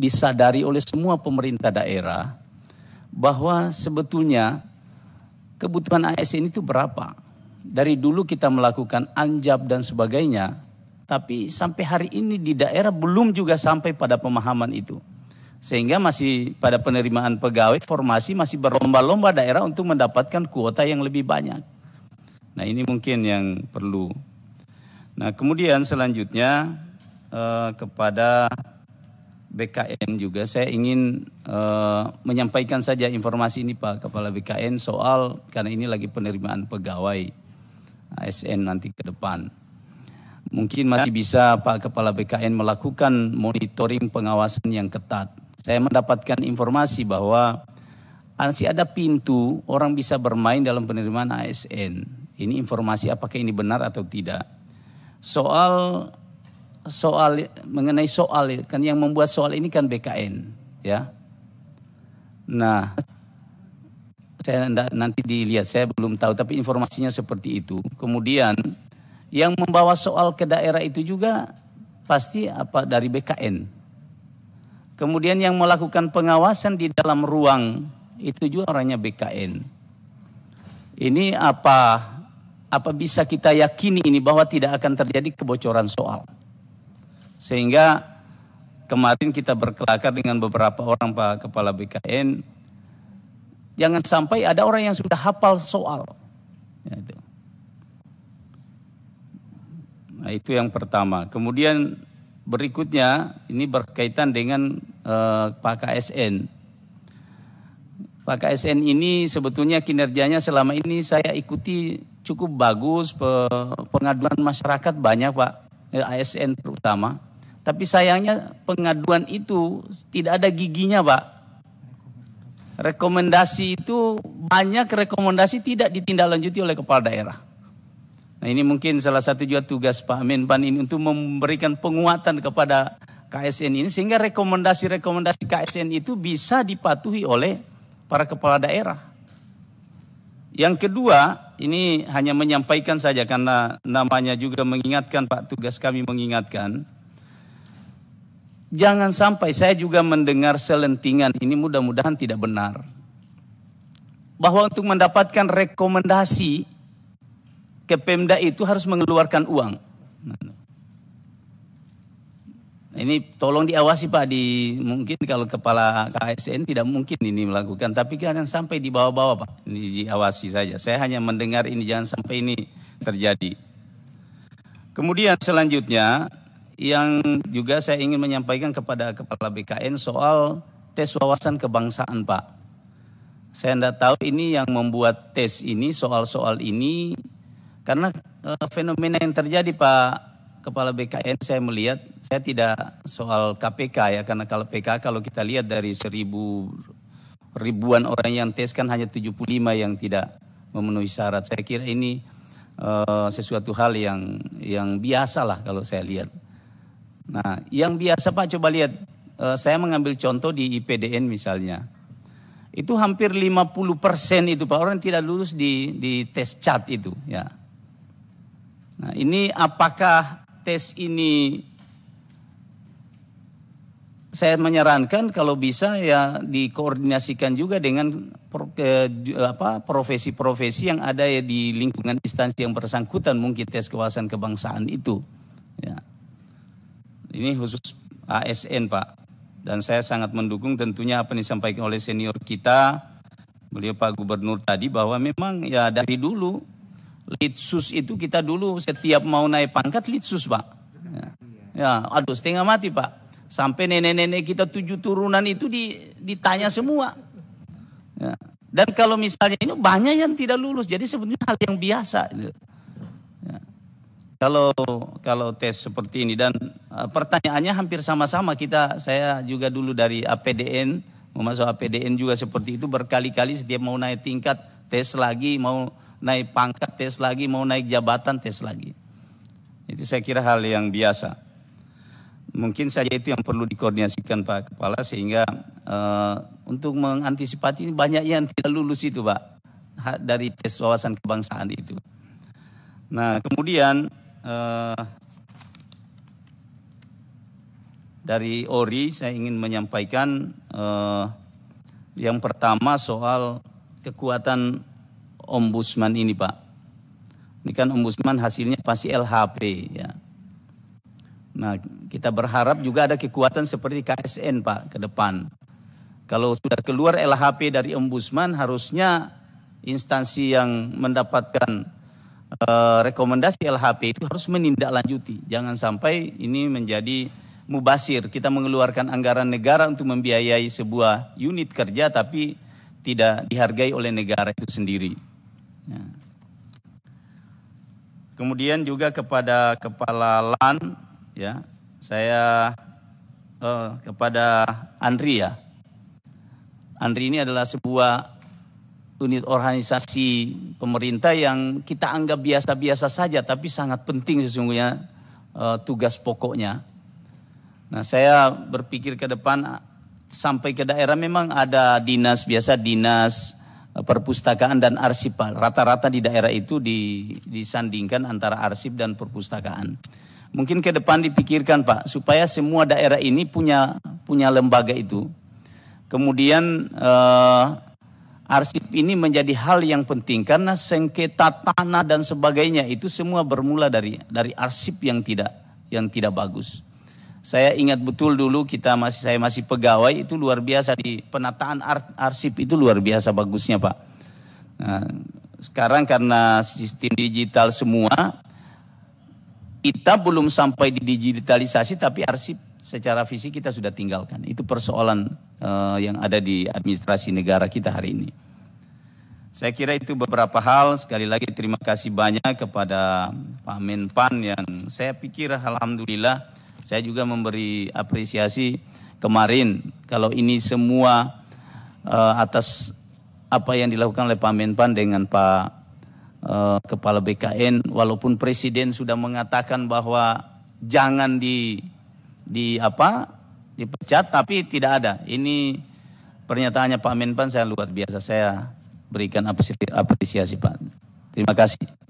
disadari oleh semua pemerintah daerah bahwa sebetulnya kebutuhan ASN itu berapa. Dari dulu kita melakukan anjab dan sebagainya, tapi sampai hari ini di daerah belum juga sampai pada pemahaman itu. Sehingga masih pada penerimaan pegawai formasi masih berlomba-lomba daerah untuk mendapatkan kuota yang lebih banyak. Nah ini mungkin yang perlu. Nah kemudian selanjutnya kepada BKN juga saya ingin menyampaikan saja informasi ini Pak Kepala BKN soal karena ini lagi penerimaan pegawai ASN nanti ke depan. Mungkin masih bisa Pak Kepala BKN melakukan monitoring pengawasan yang ketat. Saya mendapatkan informasi bahwa masih ada pintu orang bisa bermain dalam penerimaan ASN. Ini informasi apakah ini benar atau tidak. Mengenai soal kan yang membuat soal ini kan BKN ya. Nah, saya nanti dilihat, saya belum tahu tapi informasinya seperti itu. Kemudian yang membawa soal ke daerah itu juga pasti dari BKN. Kemudian yang melakukan pengawasan di dalam ruang itu juga orangnya BKN. Ini apa bisa kita yakini ini bahwa tidak akan terjadi kebocoran soal. Sehingga kemarin kita berkelakar dengan beberapa orang Pak Kepala BKN, jangan sampai ada orang yang sudah hafal soal. Ya, itu. Nah itu yang pertama. Kemudian berikutnya ini berkaitan dengan Pak KSN. Pak KSN ini sebetulnya kinerjanya selama ini saya ikuti cukup bagus, pengaduan masyarakat banyak Pak, ASN terutama. Tapi sayangnya pengaduan itu tidak ada giginya Pak. Rekomendasi itu banyak rekomendasi tidak ditindaklanjuti oleh kepala daerah. Nah ini mungkin salah satu juga tugas Pak Menpan ini untuk memberikan penguatan kepada KSN ini sehingga rekomendasi-rekomendasi KSN itu bisa dipatuhi oleh para kepala daerah. Yang kedua, ini hanya menyampaikan saja karena namanya juga mengingatkan Pak, tugas kami mengingatkan. Jangan sampai saya juga mendengar selentingan, ini mudah-mudahan tidak benar. Bahwa untuk mendapatkan rekomendasi ke Pemda itu harus mengeluarkan uang. Ini tolong diawasi Pak, mungkin kalau kepala KSN tidak mungkin ini melakukan, tapi jangan sampai di bawah-bawah Pak, ini diawasi saja. Saya hanya mendengar ini, jangan sampai ini terjadi. Kemudian selanjutnya yang juga saya ingin menyampaikan kepada kepala BKN soal tes wawasan kebangsaan Pak. Saya tidak tahu ini yang membuat tes ini, soal-soal ini, karena fenomena yang terjadi Pak Kepala BKN saya melihat, saya tidak soal KPK ya, karena kalau PK kalau kita lihat dari ribuan orang yang tes kan hanya 75 yang tidak memenuhi syarat. Saya kira ini sesuatu hal yang biasa lah kalau saya lihat. Nah yang biasa Pak coba lihat, saya mengambil contoh di IPDN misalnya. Itu hampir 50% itu Pak orang tidak lulus di tes CAT itu ya. Nah ini apakah tes ini saya menyarankan kalau bisa ya dikoordinasikan juga dengan profesi-profesi yang ada ya di lingkungan instansi yang bersangkutan, mungkin tes kewawasan kebangsaan itu. Ya. Ini khusus ASN Pak, dan saya sangat mendukung tentunya apa yang disampaikan oleh senior kita, beliau Pak Gubernur tadi bahwa memang ya dari dulu Litsus itu kita dulu setiap mau naik pangkat Litsus Pak. Ya, aduh setengah mati Pak. Sampai nenek-nenek kita 7 turunan itu ditanya semua. Ya. Dan kalau misalnya ini banyak yang tidak lulus, jadi sebenarnya hal yang biasa. Ya. Kalau tes seperti ini dan pertanyaannya hampir sama-sama saya juga dulu dari APDN, mau masuk APDN juga seperti itu berkali-kali setiap mau naik tingkat tes lagi, mau naik pangkat tes lagi, mau naik jabatan tes lagi. Itu saya kira hal yang biasa. Mungkin saja itu yang perlu dikoordinasikan Pak Kepala sehingga untuk mengantisipasi banyak yang tidak lulus itu Pak dari tes wawasan kebangsaan itu. Nah kemudian dari ORI saya ingin menyampaikan yang pertama soal kekuatan ombudsman ini Pak. Ini kan ombudsman hasilnya pasti LHP ya. Nah kita berharap juga ada kekuatan seperti KSN Pak ke depan. Kalau sudah keluar LHP dari ombudsman harusnya instansi yang mendapatkan rekomendasi LHP itu harus menindaklanjuti. Jangan sampai ini menjadi mubasir. Kita mengeluarkan anggaran negara untuk membiayai sebuah unit kerja tapi tidak dihargai oleh negara itu sendiri. Ya. Kemudian juga kepada Kepala LAN, ya, saya kepada Andri ya. Andri ini adalah sebuah unit organisasi pemerintah yang kita anggap biasa-biasa saja, tapi sangat penting sesungguhnya tugas pokoknya. Nah, saya berpikir ke depan sampai ke daerah memang ada dinas biasa, dinas perpustakaan dan arsip. Rata-rata di daerah itu disandingkan antara arsip dan perpustakaan. Mungkin ke depan dipikirkan Pak, supaya semua daerah ini punya lembaga itu. Kemudian arsip ini menjadi hal yang penting karena sengketa tanah dan sebagainya itu semua bermula dari arsip yang tidak bagus. Saya ingat betul dulu saya masih pegawai itu luar biasa di penataan arsip itu luar biasa bagusnya Pak. Nah, sekarang karena sistem digital semua, kita belum sampai di digitalisasi tapi arsip secara fisik kita sudah tinggalkan. Itu persoalan yang ada di administrasi negara kita hari ini. Saya kira itu beberapa hal. Sekali lagi terima kasih banyak kepada Pak Menpan yang saya pikir alhamdulillah saya juga memberi apresiasi kemarin. Kalau ini semua atas apa yang dilakukan oleh Pak Menpan dengan Pak Kepala BKN, walaupun Presiden sudah mengatakan bahwa jangan dipecat, tapi tidak ada. Ini pernyataannya Pak Menpan saya luar biasa. Saya berikan apresiasi Pak. Terima kasih.